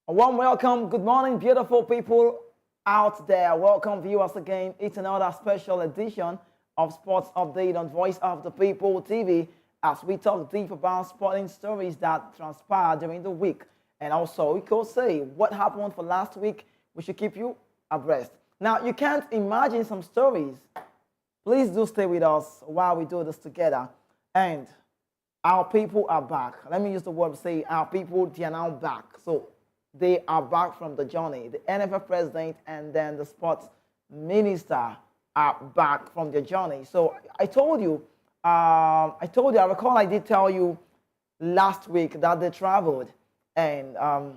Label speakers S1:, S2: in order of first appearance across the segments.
S1: A warm welcome. Good morning, beautiful people out there. Welcome, viewers, again. It's another special edition of Sports Update on Voice of the People TV as we talk deep about sporting stories that transpire during the week. And also, we could say what happened for last week. We should keep you abreast. Now, you can't imagine some stories. Please do stay with us while we do this together. And our people are back. Let me use the word to say our people, they are now back. So they are back from the journey. The NFL president and then the sports minister are back from their journey. So I recall I did tell you last week that they traveled, and a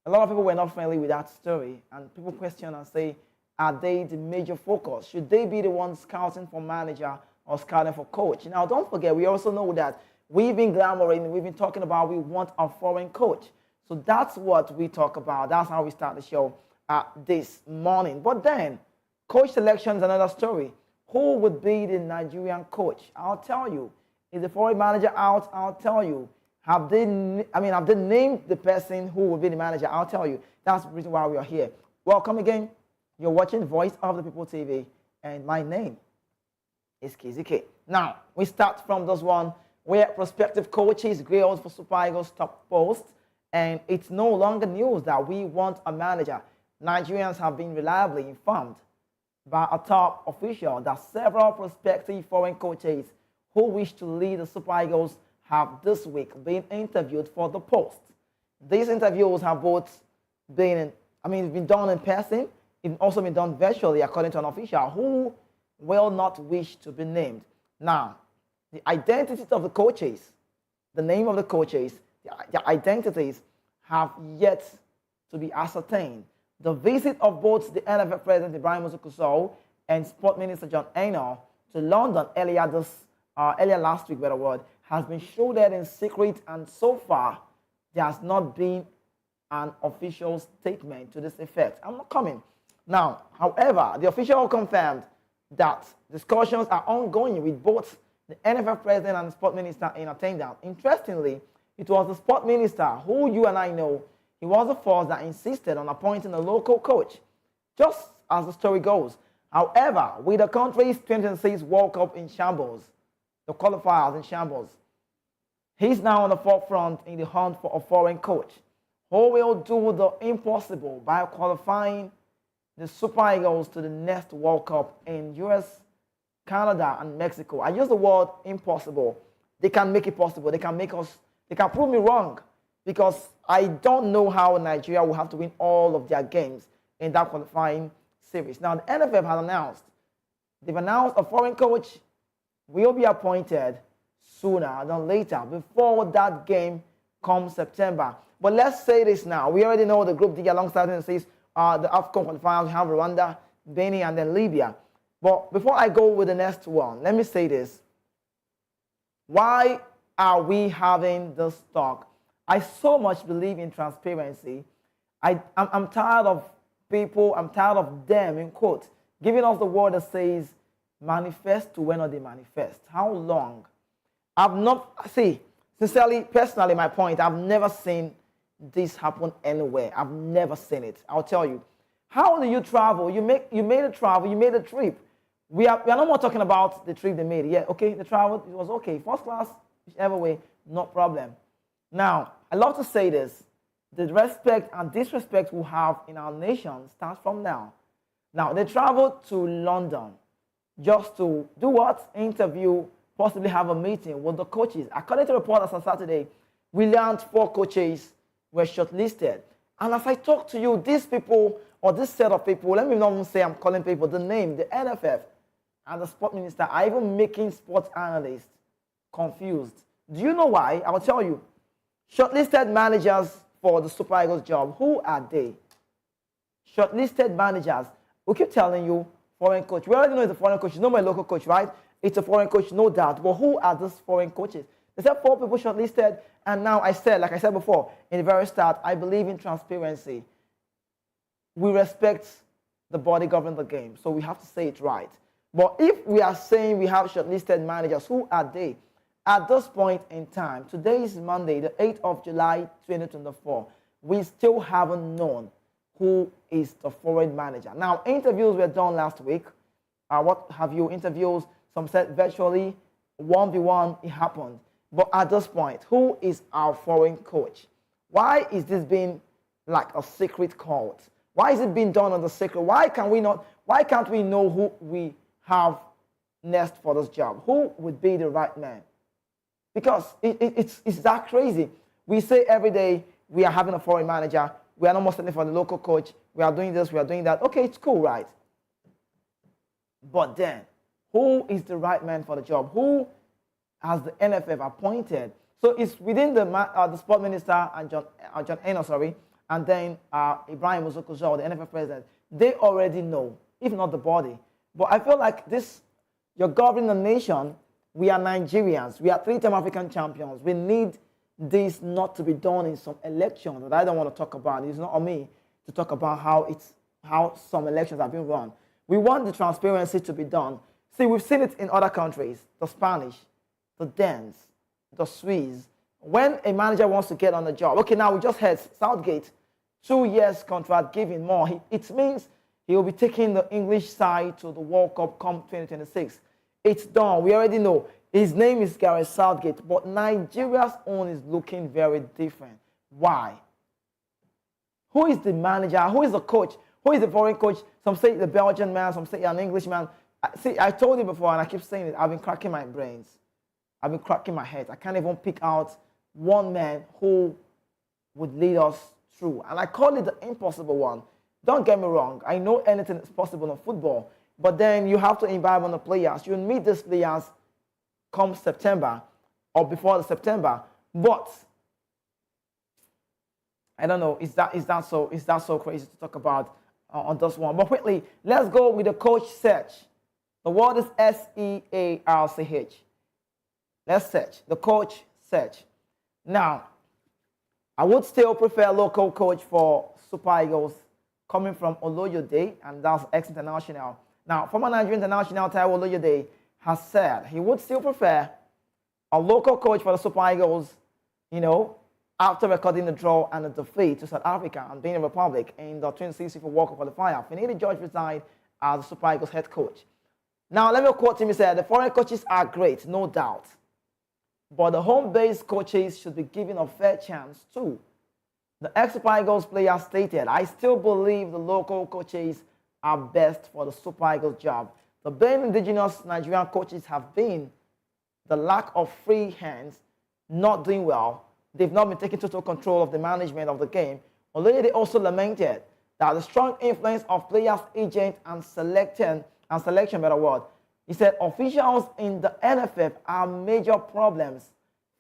S1: lot of people were not friendly with that story, and people question and say, are they the major focus? Should they be the ones scouting for manager or scouting for coach? Now, don't forget, we also know that we've been glamoring, we've been talking about we want a foreign coach. So that's what we talk about. That's how we start the show this morning. But then, coach selection is another story. Who would be the Nigerian coach? I'll tell you. Is the foreign manager out? I'll tell you. Have they named the person who will be the manager? I'll tell you. That's the reason why we are here. Welcome again. You're watching Voice of the People TV, and my name is KZK. Now, we start from this one where prospective coaches grilled for Super Eagles top post. And it's no longer news that we want a manager. Nigerians have been reliably informed by a top official that several prospective foreign coaches who wish to lead the Super Eagles have this week been interviewed for the post. These interviews have both been done in person. It's also been done virtually, according to an official who will not wish to be named. Now, the identities of the coaches, the name of the coaches, their identities have yet to be ascertained. The visit of both the NFF President Ibrahim Musa and Sport Minister John Aino to London earlier last week, has been shrouded in secret, and so far there has not been an official statement to this effect. I'm not coming. Now, however, the official confirmed that discussions are ongoing with both the NFF President and the Sport Minister in attendance. Interestingly, it was the sport minister who you and I know, he was the force that insisted on appointing a local coach, just as the story goes. However, with the country's 2026 World Cup in shambles, the qualifiers in shambles, he's now on the forefront in the hunt for a foreign coach who will do the impossible by qualifying the Super Eagles to the next World Cup in US, Canada, and Mexico. I use the word impossible. They can make it possible. They can prove me wrong, because I don't know how Nigeria will have to win all of their games in that qualifying series. Now, the NFF has announced, they've announced a foreign coach will be appointed sooner than later, before that game comes September. But let's say this now. We already know the Group D alongside the AFCON qualifiers. We have Rwanda, Benin, and then Libya. But before I go with the next one, let me say this. Why are we having this talk? I so much believe in transparency. I'm tired of people, I'm tired of them, in quote, giving us the word that says manifest to when they manifest. How long? Sincerely, personally, my point, I've never seen this happen anywhere. I've never seen it. I'll tell you. How do you travel? You made a travel, you made a trip. We are no more talking about the trip they made. Yeah, okay, the travel, it was okay. First class, whichever way, no problem. Now, I love to say this. The respect and disrespect we have in our nation starts from now. Now, they traveled to London just to do what? Interview, possibly have a meeting with the coaches. According to reporters on Saturday, we learned 4 coaches were shortlisted. And as I talk to you, these people, or this set of people, let me not even say I'm calling people, the name, the NFF, and the sport minister are even making sports analysts confused. Do you know why? I'll tell you. Shortlisted managers for the Super Eagles job, who are they? Shortlisted managers. We keep telling you, foreign coach. We already know it's a foreign coach. You know my local coach, right? It's a foreign coach, no doubt. But who are these foreign coaches? They said 4 people shortlisted, and now like I said before, in the very start, I believe in transparency. We respect the body governing the game, so we have to say it right. But if we are saying we have shortlisted managers, who are they? At this point in time, today is Monday, the 8th of July, 2024. we still haven't known who is the foreign manager. Now, interviews were done last week. What have you? Interviews, some said virtually, 1v1, it happened. But at this point, who is our foreign coach? Why is this being like a secret cult? Why is it being done on the secret? Why can't we know who we have next for this job? Who would be the right man? Because it's that crazy. We say every day we are having a foreign manager. We are not more setting for the local coach. We are doing this, we are doing that. Okay, it's cool, right? But then, who is the right man for the job? Who has the NFF appointed? So it's within the sport minister and John Eno, and then Ibrahim Uzokuzo, the NFF president. They already know, if not the body. But I feel like this, you're governing a nation. We are Nigerians. We are 3-time African champions. We need this not to be done in some elections that I don't want to talk about. It's not on me to talk about how some elections have been run. We want the transparency to be done. See, we've seen it in other countries, the Spanish, the Danes, the Swiss. When a manager wants to get on the job, okay, now we just had Southgate, 2 years contract, giving more. It means he will be taking the English side to the World Cup come 2026. It's done. We already know. His name is Gareth Southgate, but Nigeria's own is looking very different. Why? Who is the manager? Who is the coach? Who is the foreign coach? Some say the Belgian man, some say an Englishman. See, I told you before, and I keep saying it, I've been cracking my brains. I've been cracking my head. I can't even pick out one man who would lead us through. And I call it the impossible one. Don't get me wrong. I know anything is possible in football. But then you have to imbibe on the players. You'll meet these players come September or before the September. But I don't know, is that so crazy to talk about on this one? But quickly, let's go with the coach search. The word is SEARCH. Let's search. The coach search. Now, I would still prefer local coach for Super Eagles coming from Oloyede, and that's ex-international. Now, former Nigerian international Taiwo Oloyede has said he would still prefer a local coach for the Super Eagles, after recording the draw and the defeat to South Africa and Benin Republic in the 2060 FIFA World Cup qualifier. Finidi George resigned as the Super Eagles head coach. Now, let me quote him. He said, "The foreign coaches are great, no doubt. But the home-based coaches should be given a fair chance too." The ex-Super Eagles player stated, "I still believe the local coaches are best for the Super Eagles job. The main indigenous Nigerian coaches have been the lack of free hands, not doing well. They've not been taking total control of the management of the game." Oloyede also lamented that the strong influence of players, agents, and selection, better word. He said officials in the NFF are major problems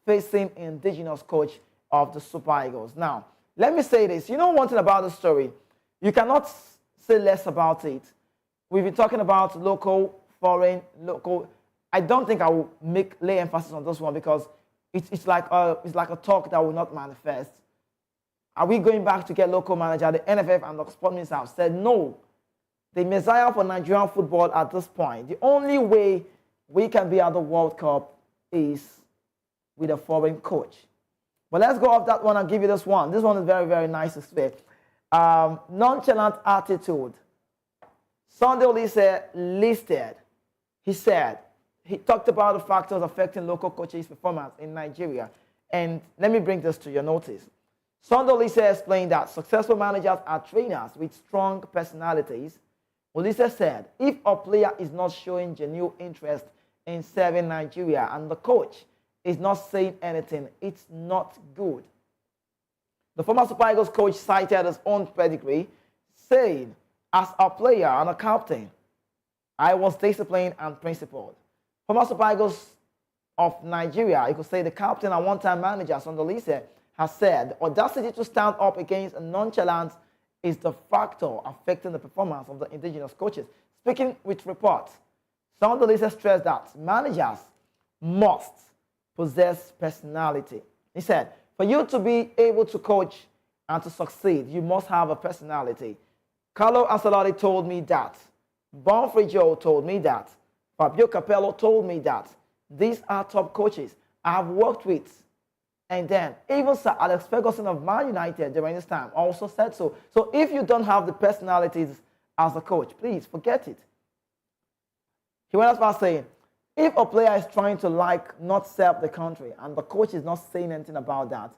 S1: facing indigenous coach of the Super Eagles. Now, let me say this. You know one thing about the story? You cannot say less about it. We've been talking about local, foreign, local. I don't think I will lay emphasis on this one because it's like a talk that will not manifest. Are we going back to get local manager? The NFF and the sport minister have said no. The messiah for Nigerian football at this point, the only way we can be at the World Cup is with a foreign coach. But let's go off that one and give you this one. This one is very, very nice to say. Nonchalant attitude. Sunday Olise listed. He talked about the factors affecting local coaches' performance in Nigeria. And let me bring this to your notice. Sunday Olise explained that successful managers are trainers with strong personalities. Olise said, if a player is not showing genuine interest in serving Nigeria and the coach is not saying anything, it's not good. The former Super Eagles coach cited his own pedigree, saying, as a player and a captain, I was disciplined and principled. Former Super Eagles of Nigeria, you could say the captain and one-time manager, Sunday Olise, has said, the audacity to stand up against a nonchalance is the factor affecting the performance of the indigenous coaches. Speaking with reports, Sunday Olise stressed that managers must possess personality. He said, for you to be able to coach and to succeed, you must have a personality. Carlo Ancelotti told me that. Bonfrey Joe told me that. Fabio Capello told me that. These are top coaches I have worked with. And then even Sir Alex Ferguson of Man United during this time also said so. So if you don't have the personalities as a coach, please forget it. He went as far as saying, if a player is trying to not serve the country and the coach is not saying anything about that,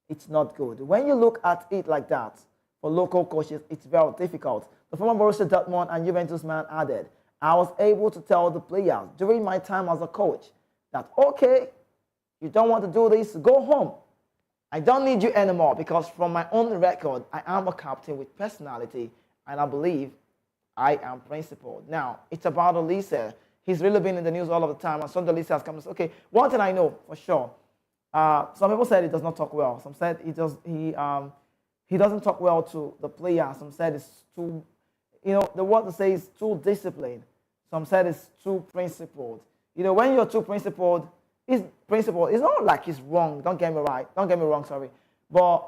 S1: it's not good. When you look at it like that, for local coaches, it's very difficult. The former Borussia Dortmund and Juventus man added, I was able to tell the players during my time as a coach that, okay, you don't want to do this, go home. I don't need you anymore because from my own record, I am a captain with personality and I believe I am principled. Now, it's about Elise. He's really been in the news all of the time and Sunday Elise has come and said, okay, one thing I know for sure, some people said he does not talk well. Some said he doesn't talk well to the players. Some said it's too, the word to say is too disciplined. Some said it's too principled. When you're too principled, it's not like it's wrong. Don't get me wrong, sorry. But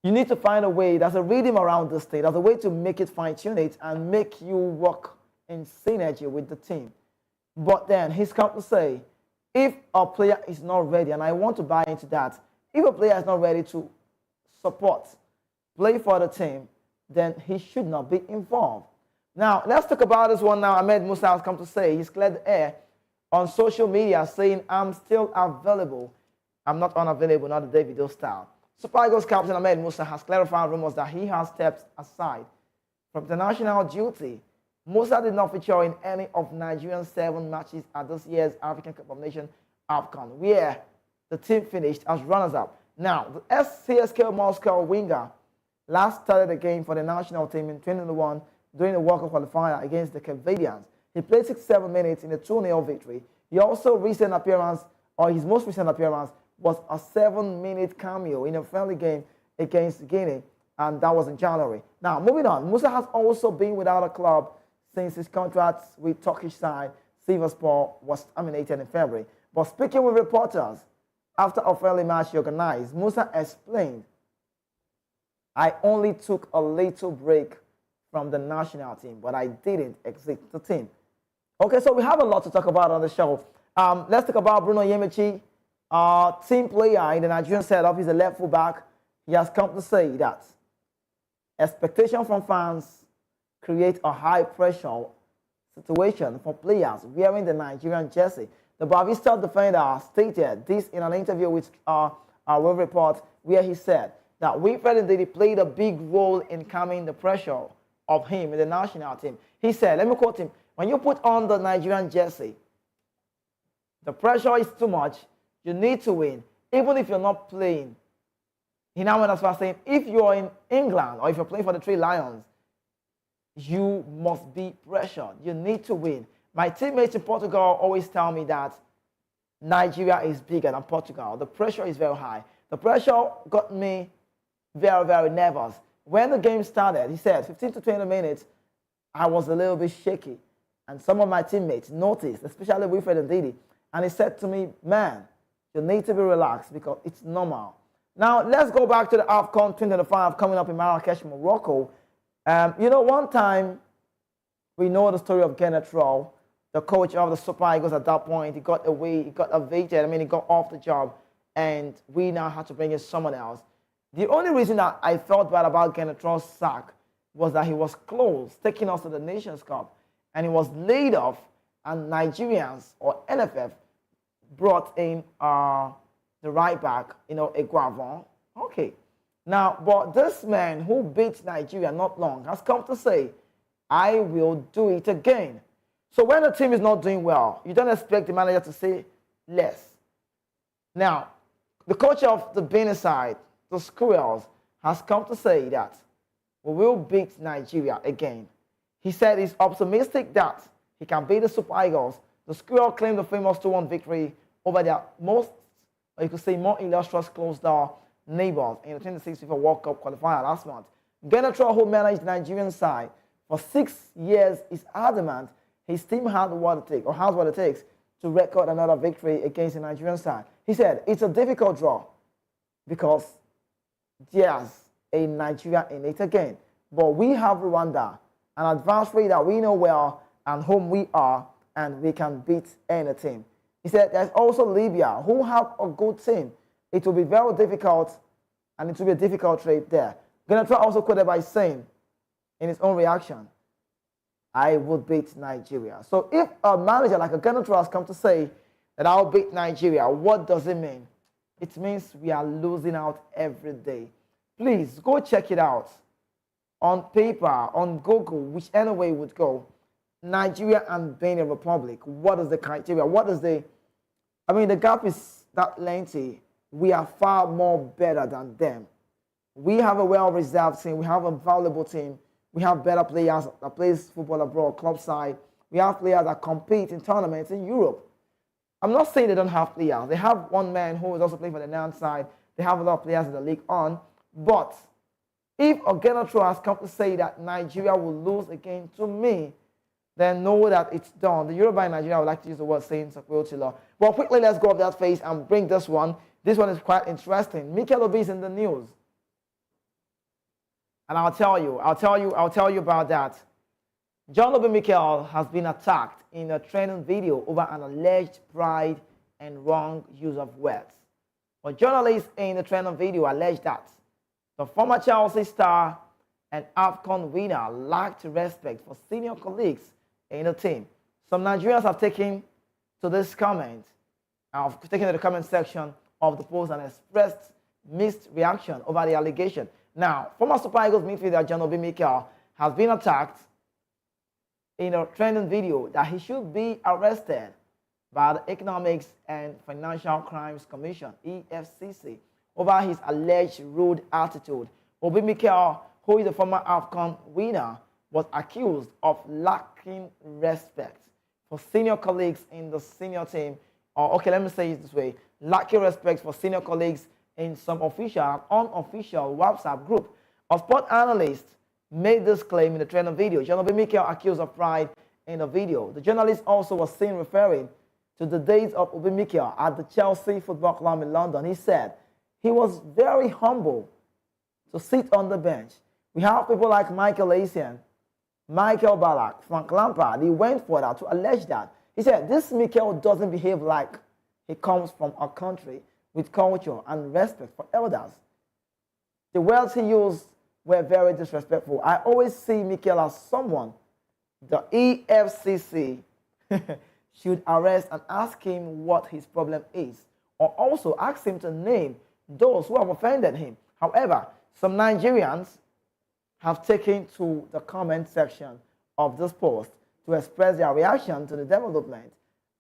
S1: you need to find a way. There's a rhythm around this thing. There's a way to make it fine-tune it and make you work in synergy with the team. But then he's come to say, if a player is not ready, and I want to buy into that, if a player is not ready to support, play for the team, then he should not be involved. Now, let's talk about this one now. Ahmed Musa has come to say, he's cleared the air on social media saying, I'm still available. I'm not unavailable, not the Davido style. Super Eagles captain Ahmed Musa has clarified rumors that he has stepped aside from international duty. Musa did not feature in any of Nigeria's 7 matches at this year's African Cup of Nations AFCON, where the team finished as runners-up. Now, the CSKA Moscow winger last started the game for the national team in 2021 during the World Cup qualifier against the Cape Verdeans. He played 67 minutes in a 2-0 victory. His most recent appearance was a 7-minute cameo in a friendly game against Guinea, and that was in January. Now, moving on, Musa has also been without a club since his contract with Turkish side Sivasspor was terminated in February. But speaking with reporters after a friendly match he organized, Musa explained, I only took a little break from the national team, but I didn't exit the team. Okay, so we have a lot to talk about on the show. Let's talk about Bruno Yemichi, team player in the Nigerian setup. He's a left fullback. He has come to say that expectation from fans create a high-pressure situation for players wearing the Nigerian jersey. The Bavista defender stated this in an interview with our Web Report, where he said that Wilfred Ndidi played a big role in calming the pressure of him in the national team. He said, let me quote him, when you put on the Nigerian jersey, the pressure is too much, you need to win, even if you're not playing. He now went as far as saying, if you're in England or if you're playing for the Three Lions, you must be pressured. You need to win. My teammates in Portugal always tell me that Nigeria is bigger than Portugal. The pressure is very high. The pressure got me very, very nervous. When the game started, he said, 15 to 20 minutes, I was a little bit shaky. And some of my teammates noticed, especially Wilfred Ndidi. And he said to me, man, you need to be relaxed because it's normal. Now, let's go back to the AFCON 2025 coming up in Marrakesh, Morocco. One time, we know the story of Kenneth Rowe, the coach of the Super Eagles at that point. He got away, he got evicted. He got off the job, and we now had to bring in someone else. The only reason that I felt bad about Kenneth Rowe's sack was that he was close, taking us to the Nations Cup, and he was laid off, and Nigerians, or NFF, brought in the right back, Eguavon. Okay. Now, but this man who beat Nigeria not long has come to say, I will do it again. So when the team is not doing well, you don't expect the manager to say less. Now, the coach of the Benin side, the Squirrels, has come to say that we will beat Nigeria again. He said he's optimistic that he can beat the Super Eagles. The Squirrels claimed the famous 2-1 victory over their most, or you could say more illustrious closed-door neighbors in the 2026 FIFA World Cup qualifier last month. Genetro, who managed the Nigerian side for 6 years, is adamant his team has what it takes to record another victory against the Nigerian side. He said it's a difficult draw because there's a Nigeria in it again. But we have Rwanda, an advanced player that we know well and whom we are, and we can beat any team. He said there's also Libya, who have a good team. It will be very difficult, and it will be a difficult trip there. Ganatra also quoted by saying, in his own reaction, I would beat Nigeria. So if a manager like a Ganatra has come to say that I'll beat Nigeria, what does it mean? It means we are losing out every day. Please go check it out on paper, on Google, which any way would go. Nigeria and Benin Republic. What is the criteria? What is the? I mean, the gap is that lengthy. We are far more better than them. We have a well-reserved team. We have a valuable team. We have better players that plays football abroad, club side. We have players that compete in tournaments in Europe. I'm not saying they don't have players. They have one man who is also playing for the Nan side. They have a lot of players in the league on. But if Ogenotro has come to say that Nigeria will lose again, to me, then know that it's done. The Yoruba in Nigeria would like to use the word saying Sakwotila. But quickly, let's go off that face and bring this one. This one is quite interesting. Mikel Obi is in the news. And I'll tell you about that. John Obi Mikel has been attacked in a training video over an alleged pride and wrong use of words. A journalist in the training video alleged that the former Chelsea star and AFCON winner lacked respect for senior colleagues in the team. Some Nigerians have taken to this comment, taken to the comment section of the post and expressed mixed reaction over the allegation. Now, former Super Eagles midfielder John Obi Mikel has been attacked in a trending video that he should be arrested by the Economics and Financial Crimes Commission, EFCC, over his alleged rude attitude. Obi Mikel, who is a former AFCON winner, was accused of lacking respect for senior colleagues in the senior team, or okay, let me say it this way, lacking respect for senior colleagues in some official and unofficial WhatsApp group. A sport analyst made this claim in the training video. John Obi Mikel accused of pride in the video. The journalist also was seen referring to the days of Obi Mikel at the Chelsea Football Club in London. He said he was very humble to sit on the bench. We have people like Michael Essien, Michael Ballack, Frank Lampard. He went for that to allege that. He said this Mikel doesn't behave like he comes from a country with culture and respect for elders. The words he used were very disrespectful. I always see Mikel as someone the EFCC should arrest and ask him what his problem is, or also ask him to name those who have offended him. However, some Nigerians have taken to the comment section of this post to express their reaction to the development.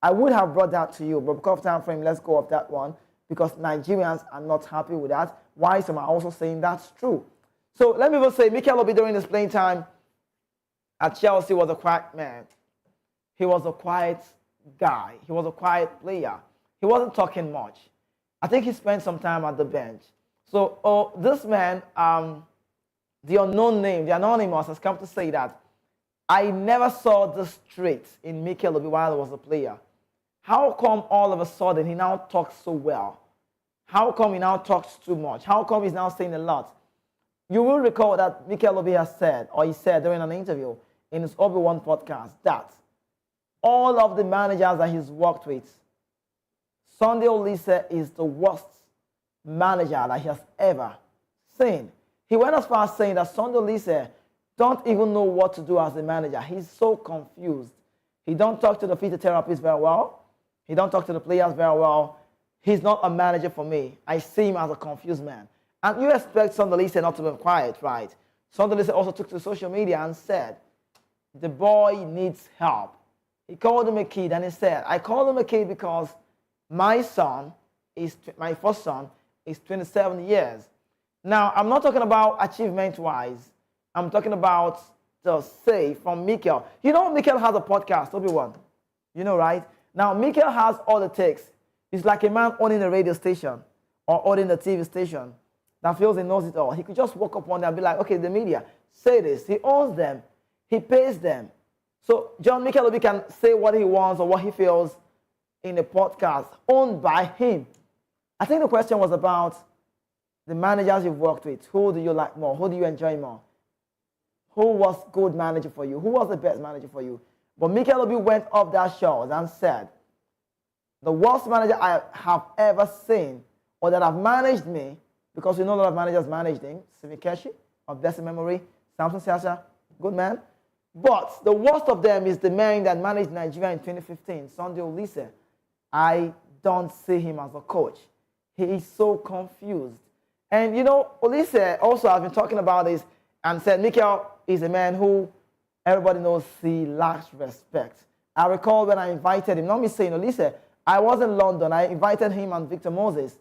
S1: I would have brought that to you, but because of time frame, let's go off that one, because Nigerians are not happy with that. Why some are also saying that's true. So let me just say, Mikel Obi during his playing time at Chelsea was a quiet man. He was a quiet guy. He was a quiet player. He wasn't talking much. I think he spent some time at the bench. So this man, the unknown name, the anonymous, has come to say that I never saw this trait in Mikel Obi while he was a player. How come all of a sudden he now talks so well? How come he now talks too much? How come he's now saying a lot? You will recall that Mikel Obi has said, or he said during an interview in his Obi-Wan podcast, that all of the managers that he's worked with, Sunday Olise is the worst manager that he has ever seen. He went as far as saying that Sunday Olise don't even know what to do as a manager. He's so confused. He don't talk to the physiotherapists very well. He don't talk to the players very well. He's not a manager for me. I see him as a confused man. And you expect Sunday Olise not to be quiet, right? Sunday Olise also took to social media and said, the boy needs help. He called him a kid and he said, I called him a kid because my first son is 27 years. Now, I'm not talking about achievement-wise. I'm talking about the say from Mikel. You know, Mikel has a podcast, Obi-Wan. You know, right? Now, Mikel has all it takes. He's like a man owning a radio station or owning a TV station that feels he knows it all. He could just walk up one day and be like, okay, the media, say this. He owns them. He pays them. So John Mikel Obi can say what he wants or what he feels in a podcast owned by him. I think the question was about the managers you've worked with. Who do you like more? Who do you enjoy more? Who was good manager for you? Who was the best manager for you? But Mikel Obi went off that show and said, The worst manager I have ever seen or that have managed me, because we know a lot of managers managed him, Simi Keshi, of best memory, Samson Siasa, good man. But the worst of them is the man that managed Nigeria in 2015, Sunday Olise. I don't see him as a coach. He is so confused. And you know, Olise also has been talking about this and said Mikel is a man who everybody knows he lacks respect. I recall when I invited him, not me saying Olise, I was in London. I invited him and Victor Moses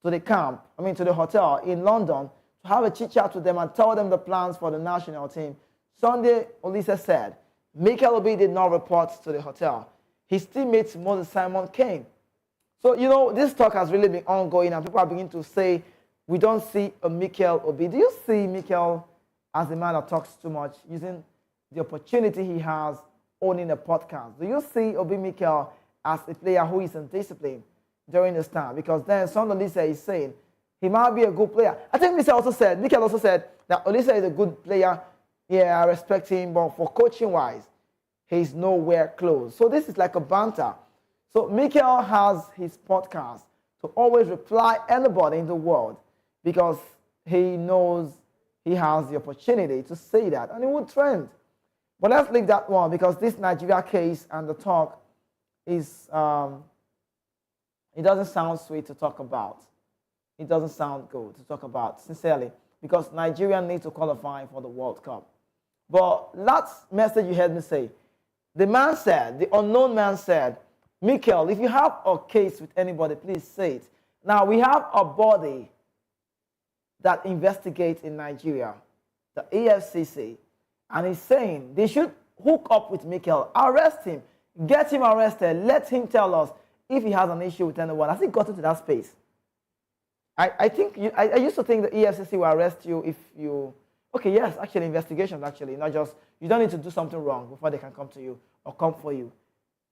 S1: to the camp, to the hotel in London to have a chit chat with them and tell them the plans for the national team. Sunday, Olise said, Mikel Obi did not report to the hotel. His teammates Moses Simon came. So, you know, this talk has really been ongoing and people are beginning to say, we don't see a Mikel Obi. Do you see Mikel as a man that talks too much, using the opportunity he has owning a podcast? Do you see Obi Mikel as a player who is undisciplined during this time? Because then Sunday Olise is saying he might be a good player. I think Mikel also said that Olise is a good player. Yeah, I respect him, but for coaching-wise, he's nowhere close. So this is like a banter. So Mikel has his podcast to always reply anybody in the world because he knows he has the opportunity to say that, and it would trend. But let's leave that one because this Nigeria case and the talk is, it doesn't sound sweet to talk about. It doesn't sound good to talk about, sincerely, because Nigeria needs to qualify for the World Cup. But last message you heard me say, the man said, the unknown man said, Mikel, if you have a case with anybody, please say it. Now, we have a body that investigates in Nigeria, the EFCC, and he's saying they should hook up with Mikel, arrest him, get him arrested, let him tell us if he has an issue with anyone. Has he gotten to that space? I used to think the EFCC will arrest you if you... Okay, yes, actually, investigations, actually, not just, you don't need to do something wrong before they can come to you or come for you.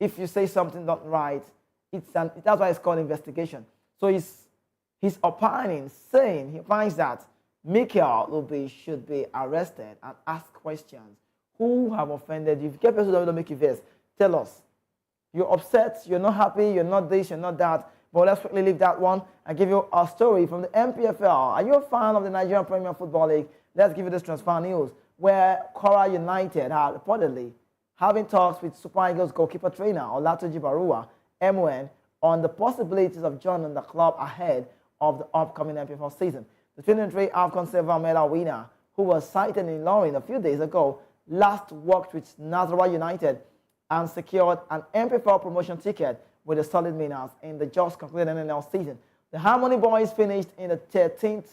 S1: If you say something not right, that's why it's called investigation. So he's opining, saying he finds that Mikel should be arrested and asked questions. Who have offended you? If you get people who don't make you vex, tell us. You're upset, you're not happy, you're not this, you're not that. But let's quickly leave that one and give you a story from the NPFL. Are you a fan of the Nigerian Premier Football League? Let's give you this transfer news where Kwara United are reportedly having talks with Super Eagles goalkeeper trainer Olatunji Barua, MON, on the possibilities of joining the club ahead of the upcoming NPFL season. The 2023 AFCON Silver Medal winner, who was sighted in Lorraine a few days ago, last worked with Nazareth United and secured an NPFL promotion ticket with the solid winners in the just concluded NNL season. The Harmony Boys finished in the 13th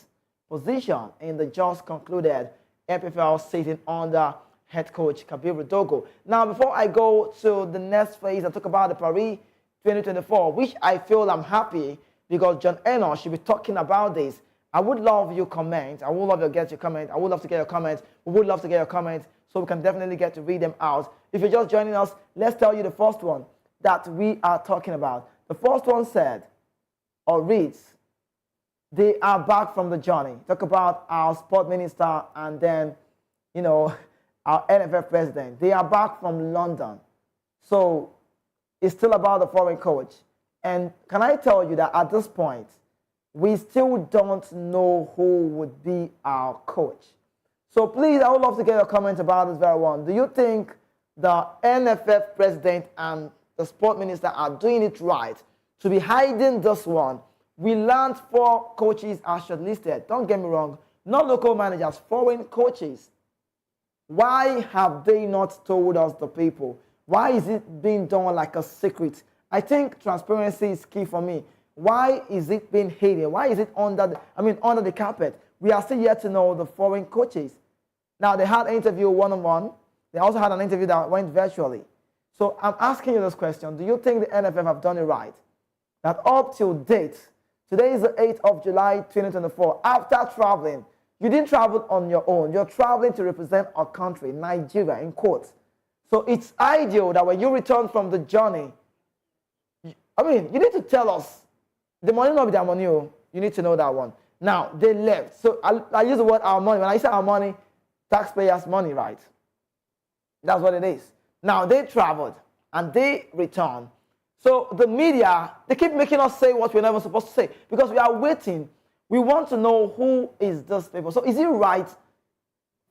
S1: position in the just concluded NPFL season under head coach Kabir Dogo. Now, before I go to the next phase and talk about the Paris 2024, which I feel I'm happy because John Eno should be talking about this. I would love your comment. I would love to get your comment. I would love to get your comments. We would love to get your comments so we can definitely get to read them out. If you're just joining us, let's tell you the first one that we are talking about. The first one said, or reads, they are back from the journey. Talk about our sport minister and then, you know, our NFF president. They are back from London. So it's still about the foreign coach. And can I tell you that at this point, we still don't know who would be our coach. So please, I would love to get your comments about this very one. Do you think the NFF president and the sport minister are doing it right to be hiding this one? We learned 4 coaches are shortlisted. Don't get me wrong. Not local managers, foreign coaches. Why have they not told us, the people? Why is it being done like a secret? I think transparency is key for me. Why is it being hidden? Why is it under the carpet? We are still yet to know the foreign coaches. Now, they had an interview one-on-one. They also had an interview that went virtually. So I'm asking you this question. Do you think the NFF have done it right? That up till date, today is the 8th of July, 2024, after traveling, you didn't travel on your own. You're traveling to represent our country, Nigeria, in quotes. So it's ideal that when you return from the journey, you need to tell us. The money not be their money. You need to know that one. Now, they left. So I use the word our money. When I say our money, taxpayers' money, right? That's what it is. Now, they traveled and they returned. So the media, they keep making us say what we're never supposed to say because we are waiting. We want to know who is this people. So is it right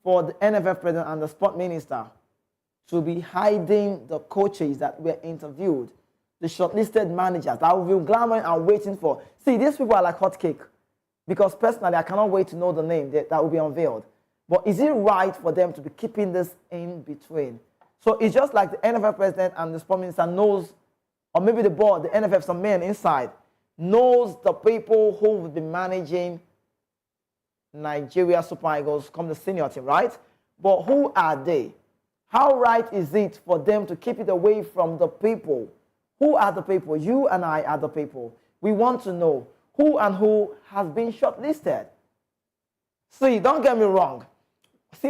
S1: for the NFF president and the sport minister to be hiding the coaches that were interviewed, the shortlisted managers that we've been glamoring and waiting for? See, these people are like hot cake because personally, I cannot wait to know the name that will be unveiled. But is it right for them to be keeping this in between? So it's just like the NFF president and the sport minister knows, or maybe the board, the NFF, some men inside, knows the people who will be managing Nigeria Super Eagles come the senior team, right? But who are they? How right is it for them to keep it away from the people? Who are the people? You and I are the people. We want to know who and who has been shortlisted. See, don't get me wrong. See,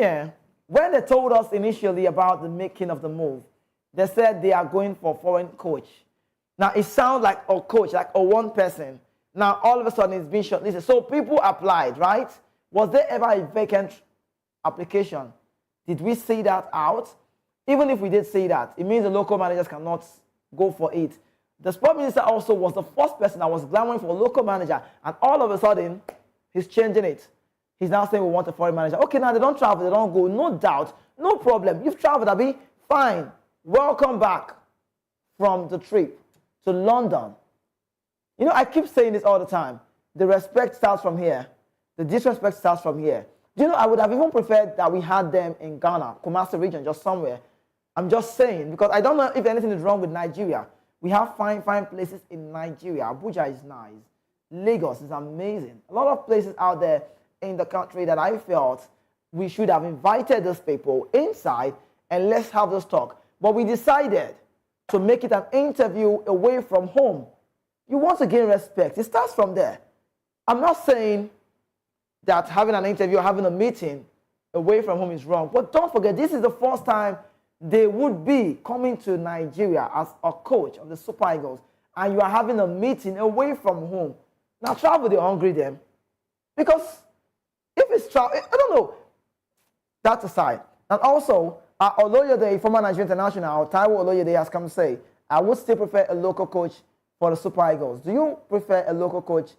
S1: when they told us initially about the making of the move, they said they are going for foreign coach. Now, it sounds like a coach, like a one person. Now, all of a sudden, it's been shortlisted. So people applied, right? Was there ever a vacant application? Did we see that out? Even if we did see that, it means the local managers cannot go for it. The sport minister also was the first person that was clamoring for a local manager, and all of a sudden, he's changing it. He's now saying we want a foreign manager. Okay, now they don't travel, they don't go. No doubt, no problem. You've traveled, Abi. Fine. Welcome back from the trip to London. You know, I keep saying this all the time. The respect starts from here. The disrespect starts from here. Do you know, I would have even preferred that we had them in Ghana, Kumasi region, just somewhere. I'm just saying, because I don't know if anything is wrong with Nigeria. We have fine places in Nigeria. Abuja is nice. Lagos is amazing. A lot of places out there in the country that I felt we should have invited those people inside and let's have this talk. But we decided to make it an interview away from home. You want to gain respect. It starts from there. I'm not saying that having an interview or having a meeting away from home is wrong. But don't forget, this is the first time they would be coming to Nigeria as a coach of the Super Eagles, and you are having a meeting away from home. Now, travel, they hungry them. Because if it's travel, I don't know. That aside. And also, Oloyede, former Nigerian international, Taiwo Oloyede has come to say, I would still prefer a local coach for the Super Eagles. Do you prefer a local coach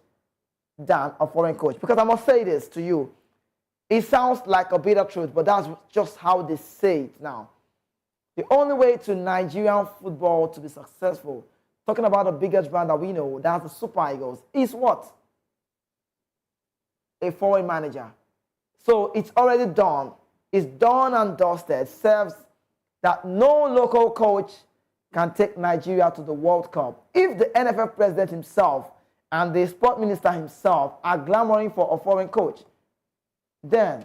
S1: than a foreign coach? Because I must say this to you. It sounds like a bitter truth, but that's just how they say it now. The only way to Nigerian football to be successful, talking about the biggest brand that we know, that's the Super Eagles, is what? A foreign manager. So it's already done. It's done and dusted. Serves that no local coach can take Nigeria to the World Cup. If the NFF president himself and the sport minister himself are clamoring for a foreign coach, then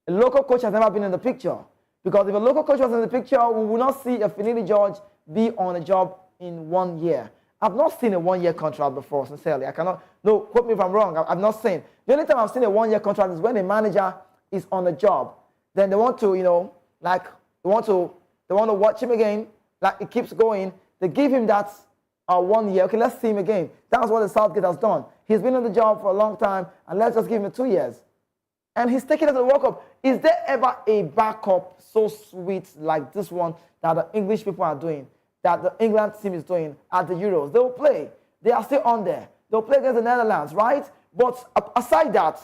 S1: a local coach has never been in the picture. Because if a local coach was in the picture, we will not see a Finidi George be on a job in 1 year. I've not seen a 1-year contract before, sincerely. I cannot, no, quote me if I'm wrong, I've not seen. The only time I've seen a 1-year contract is when a manager is on a job. Then they want to, you know, like, they want to watch him again, like it keeps going. They give him that 1 year. Okay, let's see him again. That's what the Southgate has done. He's been on the job for a long time, and let's just give him 2 years. And he's taking us to the World Cup. Is there ever a backup so sweet like this one that the English people are doing, that the England team is doing at the Euros? They will play. They are still on there. They'll play against the Netherlands, right? But aside that,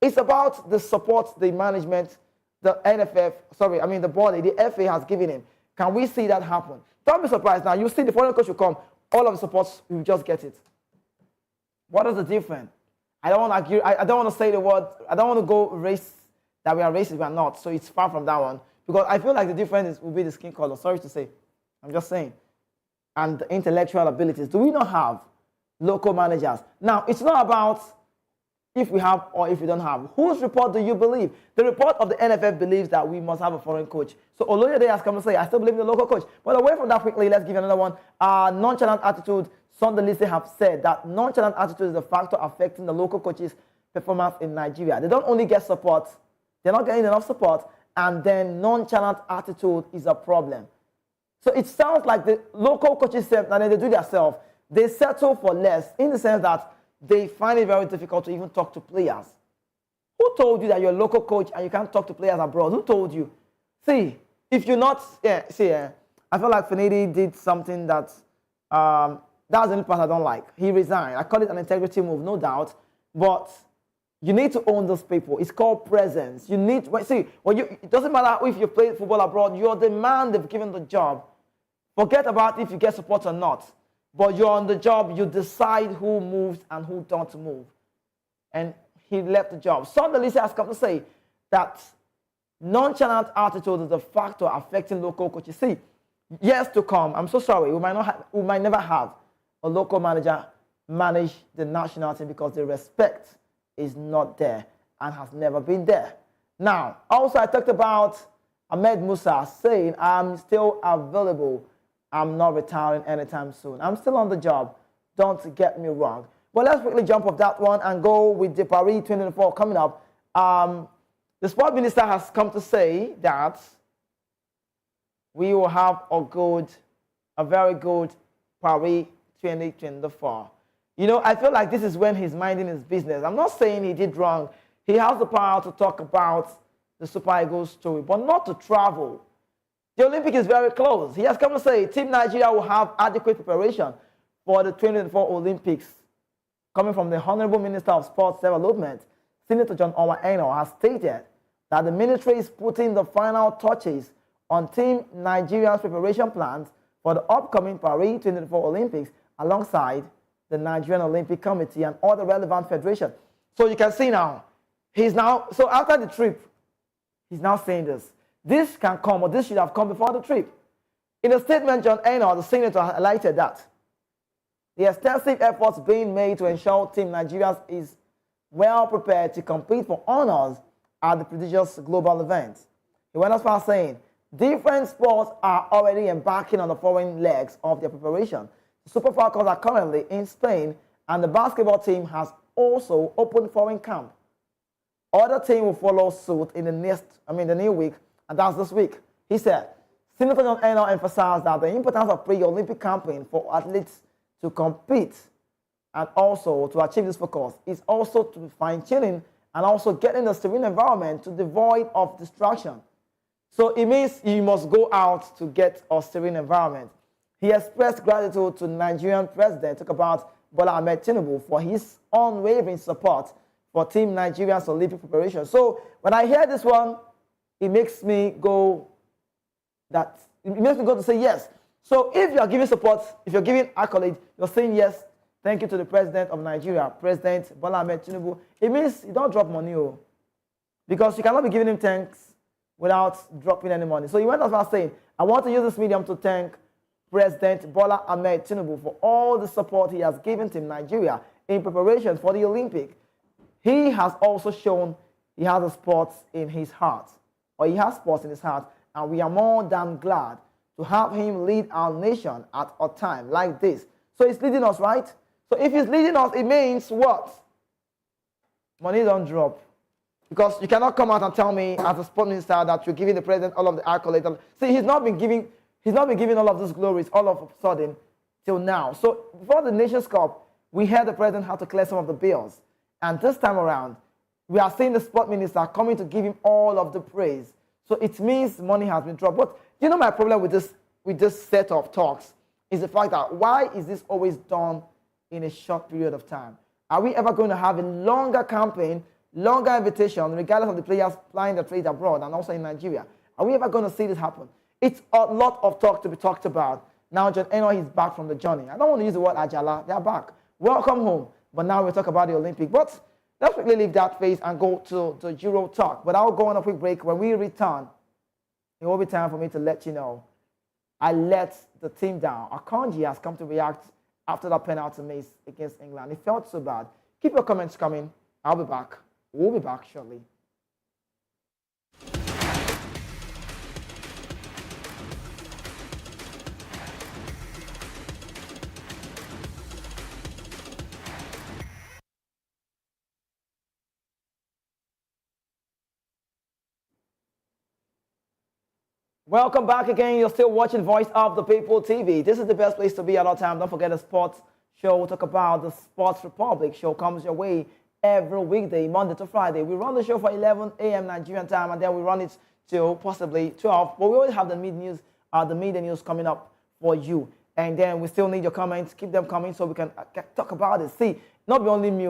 S1: it's about the support the management, the NFF, the body, the FA has given him. Can we see that happen? Don't be surprised now. You see the foreign coach will come. All of the supports, you just get it. What is the difference? I don't want to argue. I don't want to say the word. I don't want to go race that we are racist. We are not. So it's far from that one. Because I feel like the difference will be the skin color. Sorry to say. I'm just saying. And the intellectual abilities. Do we not have local managers? Now, it's not about if we have or if we don't have. Whose report do you believe? The report of the NFF believes that we must have a foreign coach. So Oloyede has come to say, I still believe in the local coach. But away from that quickly, let's give you another one. Nonchalant attitude. Some of the listeners have said that nonchalant attitude is a factor affecting the local coaches' performance in Nigeria. They don't only get support, they're not getting enough support, and then nonchalant attitude is a problem. So it sounds like the local coaches, and then they do themselves, they settle for less in the sense that they find it very difficult to even talk to players. Who told you that you're a local coach and you can't talk to players abroad? Who told you? See, if you're not, I feel like Finidi did something that That's the only part I don't like. He resigned. I call it an integrity move, no doubt. But you need to own those people. It's called presence. You need see when you. It doesn't matter if you play football abroad. You're the man they've given the job. Forget about if you get support or not. But you're on the job. You decide who moves and who don't move. And he left the job. Suddenly, has come to say that nonchalant attitude is a factor affecting local coaches. See, years to come, I'm so sorry, we might never have a local manager manage the national team because the respect is not there and has never been there. Now, also I talked about Ahmed Musa saying, I'm still available. I'm not retiring anytime soon. I'm still on the job. Don't get me wrong. But let's quickly jump off that one and go with the Paris 2024 coming up. The sport minister has come to say that we will have a very good Paris 2024. You know, I feel like this is when he's minding his business. I'm not saying he did wrong. He has the power to talk about the Super Eagles story, but not to travel. The Olympic is very close. He has come to say Team Nigeria will have adequate preparation for the 2024 Olympics. Coming from the Honorable Minister of Sports Development, Senator John Owah-Eno has stated that the ministry is putting the final touches on Team Nigeria's preparation plans for the upcoming Paris 2024 Olympics alongside the Nigerian Olympic Committee and all the relevant federations. So you can see now, so after the trip, he's now saying this. This can come, or this should have come before the trip. In a statement, John Eno, the senator, highlighted that the extensive efforts being made to ensure Team Nigeria is well prepared to compete for honors at the prestigious global event. He went as far as saying, different sports are already embarking on the foreign legs of their preparation. The Super Falcons are currently in Spain, and the basketball team has also opened foreign camp. Other teams will follow suit in the new week, and that's this week. He said, Senator John Eno emphasized that the importance of pre-Olympic campaign for athletes to compete and also to achieve this focus is also to fine-tuning and also getting the serene environment to devoid of distraction. So it means you must go out to get a serene environment. He expressed gratitude to Nigerian President, talk about Bola Ahmed Tinubu, for his unwavering support for Team Nigeria's Olympic preparation. So when I hear this one, it makes me go to say yes. So if you are giving support, if you're giving accolades, you're saying yes, thank you to the President of Nigeria, President Bola Ahmed Tinubu. It means you don't drop money, because you cannot be giving him thanks without dropping any money. So he went as far as saying, I want to use this medium to thank President Bola Ahmed Tinubu for all the support he has given to Nigeria in preparation for the Olympic. He has also shown he has a sport in his heart, or he has sports in his heart, and we are more than glad to have him lead our nation at a time like this. So he's leading us, right? So if he's leading us, it means what? Money don't drop. Because you cannot come out and tell me as a sport minister that you're giving the president all of the accolades. See, he's not been giving all of these glories all of a sudden till now. So before the Nations Cup, we heard the president had to clear some of the bills. And this time around, we are seeing the sport minister coming to give him all of the praise. So it means money has been dropped. But you know my problem with this set of talks is the fact that why is this always done in a short period of time? Are we ever going to have a longer campaign, longer invitation, regardless of the players flying the trade abroad and also in Nigeria? Are we ever going to see this happen? It's a lot of talk to be talked about. Now John Eno is back from the journey. I don't want to use the word Ajala. They are back. Welcome home. But now we'll talk about the Olympic. But let's quickly leave that phase and go to the Euro talk. But I'll go on a quick break. When we return, it will be time for me to let you know I let the team down. Akanji has come to react after that penalty miss against England. It felt so bad. Keep your comments coming. I'll be back. We'll be back shortly. Welcome back again. You're still watching Voice of the People TV. This is the best place to be at all time. Don't forget the sports show. We'll talk about the Sports Republic show comes your way every weekday, Monday to Friday. We run the show for 11 a.m. Nigerian time, and then we run it till possibly 12. But we always have the media news coming up for you And then we still need your comments. Keep them coming so we can talk about it. See, not be only me,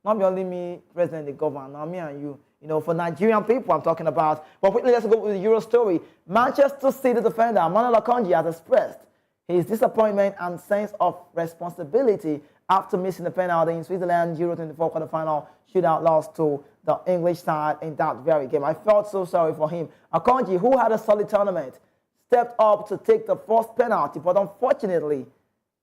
S1: not be only me, President, the governor, not me and you. You know, for Nigerian people, I'm talking about. But quickly, let's go with the Euro story. Manchester City defender Manuel Akanji has expressed his disappointment and sense of responsibility after missing the penalty in Switzerland Euro 24 quarterfinal shootout loss to the English side in that very game. I felt so sorry for him. Akanji, who had a solid tournament, stepped up to take the first penalty, but unfortunately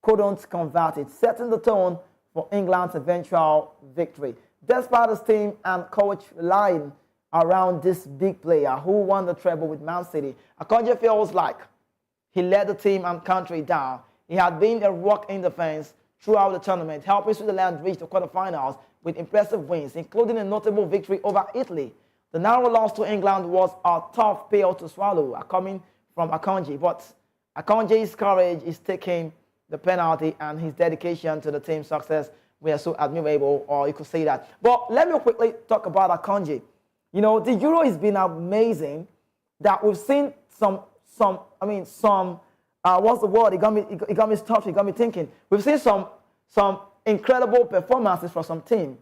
S1: couldn't convert it, setting the tone for England's eventual victory. Despite his team and coach relying around this big player who won the treble with Man City, Akanji feels like he let the team and country down. He had been a rock in defense throughout the tournament, helping Switzerland reach the quarterfinals with impressive wins, including a notable victory over Italy. The narrow loss to England was a tough pill to swallow, coming from Akanji, but Akanji's courage is taking the penalty and his dedication to the team's success were so admirable, or you could say that. But let me quickly talk about Akanji. You know, the Euro has been amazing that we've seen what's the word? It got me stuffed, it got me thinking. We've seen some incredible performances from some team.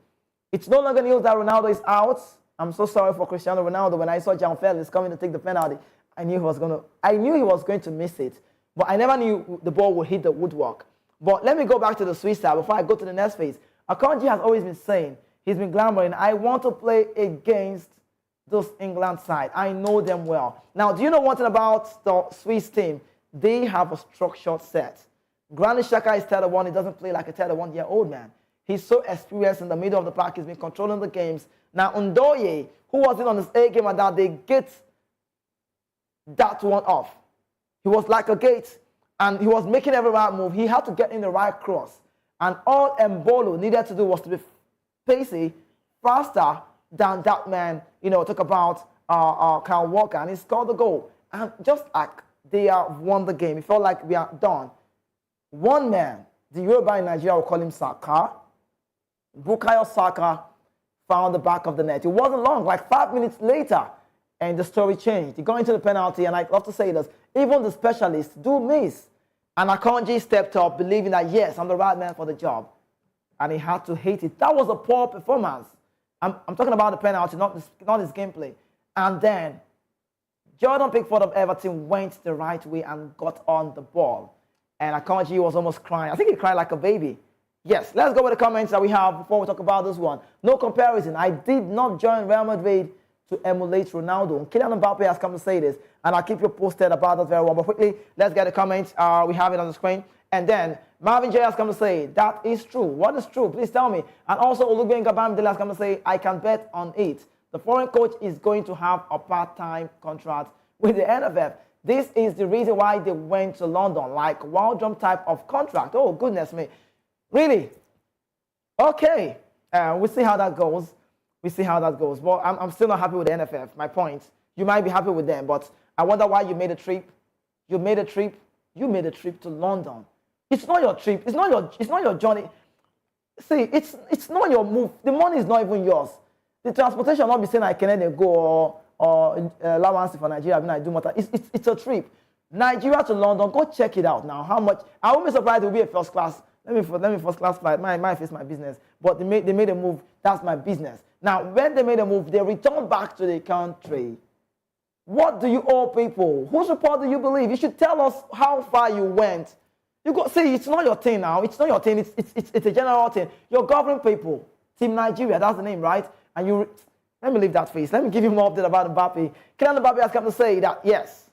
S1: It's no longer news that Ronaldo is out. I'm so sorry for Cristiano Ronaldo. When I saw João Felix coming to take the penalty, I knew he was going to miss it, but I never knew the ball would hit the woodwork. But let me go back to the Swiss side before I go to the next phase. Akanji has always been saying, he's been clamoring, I want to play against this England side. I know them well. Now, do you know one thing about the Swiss team? They have a structured set. Granit Xhaka is 31. He doesn't play like a 31-year-old man. He's so experienced in the middle of the park. He's been controlling the games. Now, Ndoye, who wasn't on his A game at that, they get that one off. He was like a gate, and he was making every right move. He had to get in the right cross. And all Mbolo needed to do was to be pacey, faster than that man, talk about Kyle Walker, and he scored the goal. And just like they have won the game, it felt like we are done. One man, the Yoruba in Nigeria will call him Saka. Bukayo Saka found the back of the net. It wasn't long, like 5 minutes later, and the story changed. He got into the penalty, and I love to say this, even the specialists do miss. And Akanji stepped up, believing that, yes, I'm the right man for the job. And he had to hate it. That was a poor performance. I'm talking about the penalty, not his gameplay. And then Jordan Pickford of Everton went the right way and got on the ball. And Akanji was almost crying. I think he cried like a baby. Yes, let's go with the comments that we have before we talk about this one. No comparison. I did not join Real Madrid to emulate Ronaldo. Kylian Mbappe has come to say this, and I'll keep you posted about that very well. But quickly, let's get the comments. We have it on the screen. And then Marvin J has come to say, that is true. What is true? Please tell me. And also Olugben Gabamdele has come to say, I can bet on it. The foreign coach is going to have a part-time contract with the NFF. This is the reason why they went to London, like wild drum type of contract. Oh, goodness me. Really? Okay. We'll see how that goes. We see how that goes. But I'm still not happy with the NFF. My point. You might be happy with them, but I wonder why you made a trip. You made a trip to London. It's not your trip. It's not your journey. See, it's not your move. The money is not even yours. The transportation will not be saying I can go or allowance for Nigeria when I do matter. It's a trip. Nigeria to London. Go check it out now. How much? I won't be surprised it will be a first class. Let me first class flight. My face my business. But they made a move. That's my business. Now, when they made a move, they returned back to the country. What do you owe people? Whose report do you believe? You should tell us how far you went. You go see. It's not your thing now. It's not your thing. It's a general thing. You're governing people. Team Nigeria. That's the name, right? And you. Let me leave that face. Let me give you more update about Mbappe. Kylian Mbappe has come to say that yes.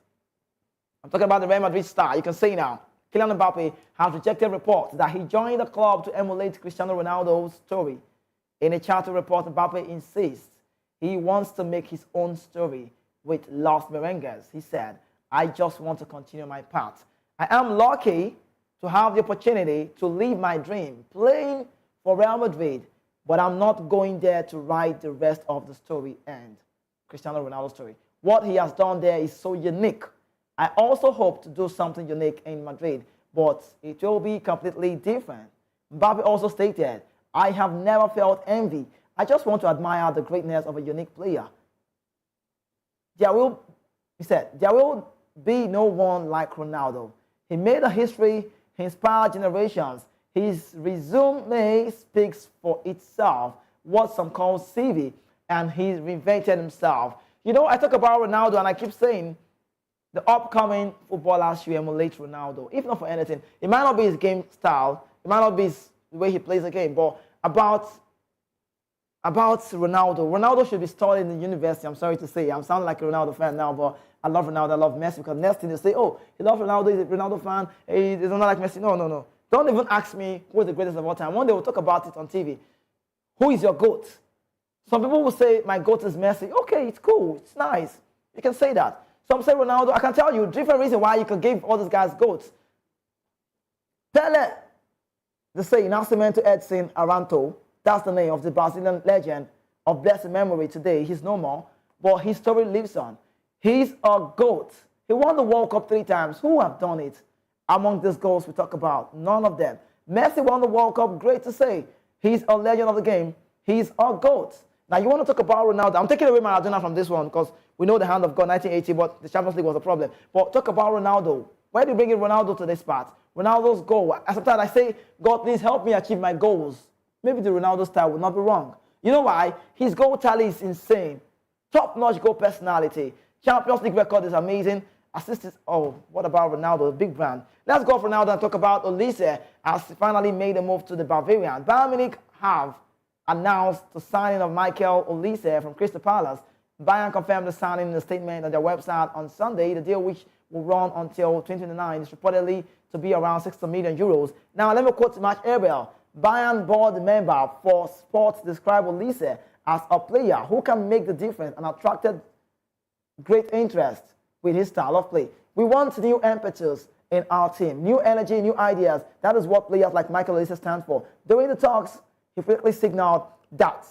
S1: I'm talking about the Real Madrid star. You can say now. Kylian Mbappe has rejected reports that he joined the club to emulate Cristiano Ronaldo's story. In a charter report, Mbappe insists he wants to make his own story with Los Merengues. He said, I just want to continue my path. I am lucky to have the opportunity to live my dream, playing for Real Madrid, but I'm not going there to write the rest of the story and Cristiano Ronaldo's story. What he has done there is so unique. I also hope to do something unique in Madrid, but it will be completely different. Mbappe also stated, I have never felt envy. I just want to admire the greatness of a unique player. He said, there will be no one like Ronaldo. He made a history He inspired generations. His resume speaks for itself, what some call CV, and he reinvented himself. You know, I talk about Ronaldo, and I keep saying the upcoming footballer should emulate Ronaldo, if not for anything. It might not be his game style, it might not be the way he plays the game, but about Ronaldo. Ronaldo should be studied in the university. I'm sorry to say. I'm sounding like a Ronaldo fan now, but I love Ronaldo. I love Messi, because next thing they say, oh, he loves Ronaldo. He's a Ronaldo fan. He's not like Messi. No, no, no. Don't even ask me who is the greatest of all time. One day we'll talk about it on TV. Who is your GOAT? Some people will say, my GOAT is Messi. Okay, it's cool. It's nice. You can say that. Some say Ronaldo. I can tell you different reasons why you could give all these guys GOATs. Pele, they say, Nascimento Edson Aranto. That's the name of the Brazilian legend of blessed memory today. He's no more, but his story lives on. He's a GOAT. He won the World Cup 3 times. Who have done it among these GOATs we talk about? None of them. Messi won the World Cup. Great to say. He's a legend of the game. He's a GOAT. Now, you want to talk about Ronaldo. I'm taking away Maradona from this one because we know the hand of God, 1980, but the Champions League was a problem. But talk about Ronaldo. Why do you bring in Ronaldo to this part? Ronaldo's goal. Sometimes I say, God, please help me achieve my goals. Maybe the Ronaldo style would not be wrong. You know why? His goal tally is insane. Top-notch goal personality. Champions League record is amazing. Assists. Oh, what about Ronaldo? Big brand. Let's go for Ronaldo and talk about Olise, as he finally made a move to the Bavarian. Bayern Munich have announced the signing of Mikel Olise from Crystal Palace. Bayern confirmed the signing in a statement on their website on Sunday. The deal, which will run until 2029, is reportedly to be around 60 million euros. Now, let me quote Match Ariel. Bayern board member for Sports described Olise as a player who can make the difference and attracted great interest with his style of play. We want new impetus in our team, new energy, new ideas. That is what players like Mikel Olise stand for. During the talks, he quickly signaled that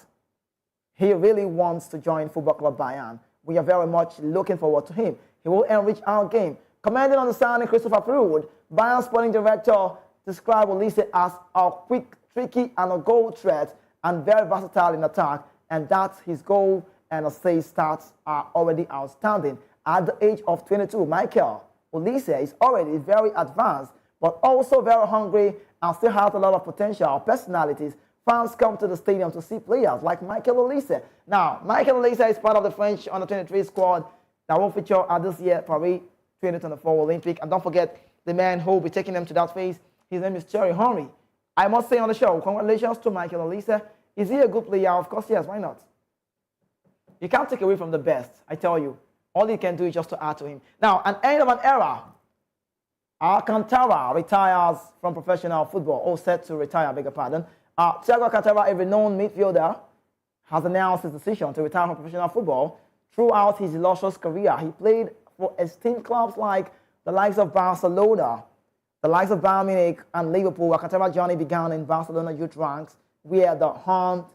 S1: he really wants to join Football Club Bayern. We are very much looking forward to him. He will enrich our game. Commenting on the signing, Christopher Freewood, Bayern sporting director, described Olise as a quick, tricky, and a goal threat, and very versatile in attack, and that's his goal, and a say stats are already outstanding. At the age of 22, Mikel Olise is already very advanced, but also very hungry and still has a lot of potential personalities. Fans come to the stadium to see players like Mikel Olise. Now, Mikel Olise is part of the French under-23 squad that will feature at this year's Paris 2024 Olympic. And don't forget the man who will be taking them to that phase. His name is Thierry Henry. I must say on the show, congratulations to Mikel Olise. Is he a good player? Of course, yes. Why not? You can't take away from the best, I tell you. All you can do is just to add to him. Now, an end of an era. Alcantara retires from professional football, or set to retire, I beg your pardon. Thiago Alcantara, a renowned midfielder, has announced his decision to retire from professional football. Throughout his illustrious career, he played for esteemed clubs like the likes of Barcelona, the likes of Bayern Munich and Liverpool. Alcantara's journey began in Barcelona youth ranks, where the hunt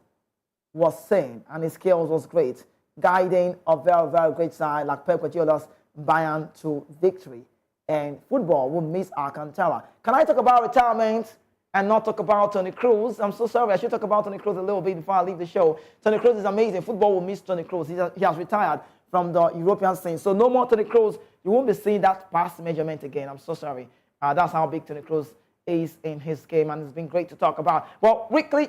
S1: was sane and his skills was great, guiding a very, very great side like Pep Guardiola's Bayern to victory. And football will miss Alcantara. Can I talk about retirement and not talk about Toni Kroos? I'm so sorry. I should talk about Toni Kroos a little bit before I leave the show. Toni Kroos is amazing. Football will miss Toni Kroos. He has retired from the European scene. So no more Toni Kroos. You won't be seeing that pass measurement again. I'm so sorry. That's how big Toni Kroos is in his game, and it's been great to talk about. Well, quickly,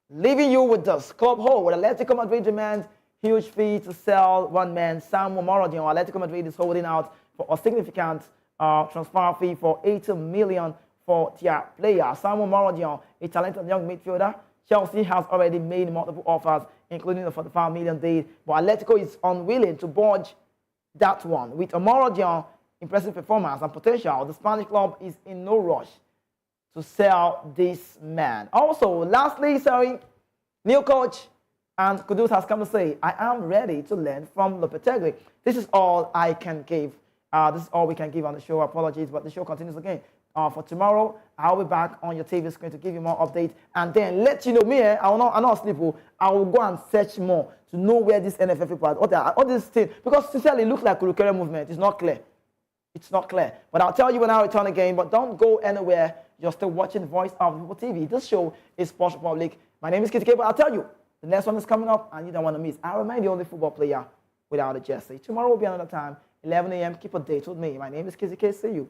S1: leaving you with this. Club hold with Atletico Madrid demands huge fee to sell one man, Samu Morodion. Atletico Madrid is holding out for a significant transfer fee for 80 million for their player. Samu Morodion, a talented young midfielder. Chelsea has already made multiple offers, including the 45 million bid, but Atletico is unwilling to budge that one. With Morodion impressive performance and potential, the Spanish club is in no rush to sell this man. Also, lastly, new coach, and Kudus has come to say, I am ready to learn from Lopetegui. This is all I can give. This is all we can give on the show. Apologies, but the show continues again. For tomorrow, I'll be back on your TV screen to give you more updates and then let you know. I will not sleep. I will go and search more to know where this NFF people are. All these things, because sincerely, it looks like a Kurukere movement. It's not clear. It's not clear. But I'll tell you when I return again. But don't go anywhere. You're still watching Voice of People TV. This show is Sports Republic. My name is Kitty K, but I'll tell you, the next one is coming up and you don't want to miss. I remain the only football player without a jersey. Tomorrow will be another time, 11 a.m. Keep a date with me. My name is Kitty K. See you.